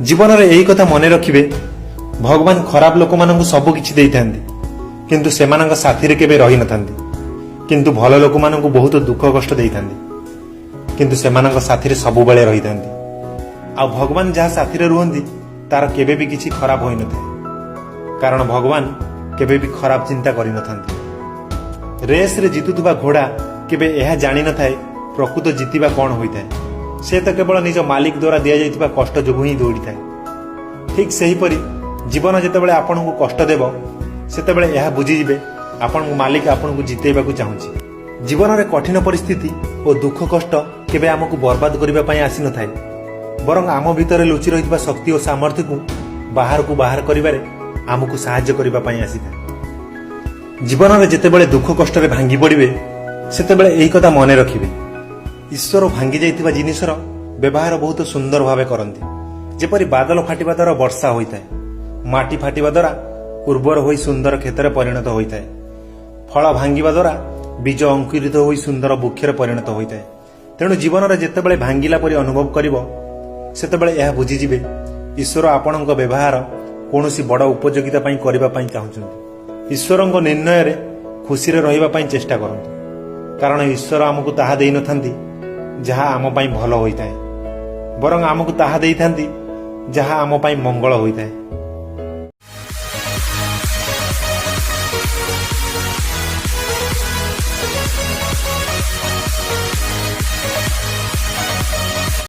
जीवन में यही कथा मन रखिए, भगवान खराब लोक मान सब किछि देइथांती किंतु सेमानंक साथी केबे रही नथांती, किंतु भल लोक मान बहुत दुख कष्ट देइथांती किंतु सेमानंक साथी सबु बेले रही थांती। आ भगवान जहाँ साथी रुहंती तार केबे भी किछि खराब होई नथाय, कारण भगवान केबे भी खराब चिंता करि नथांती। रेस रे जितुवा घोड़ा केबे यह जानि नथाय प्रकृत जितिबा कौन होइथाय, से तो केवल निज मालिक द्वारा दिया जाइतिबा कष्ट जोगु ही दौड़ी थाए। ठीक सही परी जीवन जेतेबेले आपनकु कष्ट देव सेतेबेले यह बुझीजिबे आपन मालिक आपनकु जितेबाकु चाहूछि। जीवन में कठिन परिस्थिति और दुख कष्ट केबे आमकु बर्बाद करिबा पई आसी नथाय, बरং आम भितर लुचि रहितबा शक्ति और सामर्थ्य को बाहर करिबारे आमकु सहाय्य करिबा पई आसीथा। जीवन में जेतेबेले दुख कष्ट रे भांगी पड़िबे सेतेबेले एही कथा मने रखिबे, ईश्वर भांगी जाइतिबा जिनिसर व्यवहार बहुत सुंदर भावे करंती। जेपरि बादल फाटिबा द्वारा वर्षा होइताय, माटी फाटिबा द्वारा उर्वर होई सुंदर क्षेत्र परिणत होइताय, फल भांगिबा द्वारा बीज अंकुरित होई सुंदर वृक्षर परिणत होइताय। तेणु जीवन में जेतेबेले भांगिला परि अनुभव करिवो सेतेबेले यह बुझीजिबे ईश्वर आपणक व्यवहार कौनसी बड़ उपयोगिता पई करिबा पई चाहुछन्ति। ईश्वरक निर्णय रे खुशी रे रहिबा पई चेष्टा करंतु, कारण ईश्वर आमकु ताहा देइ नथांती जहाँ आम पाई भल होइताय, बरং आमकु ताहा देइथांती जहाँ आम पाई मंगल होइताय।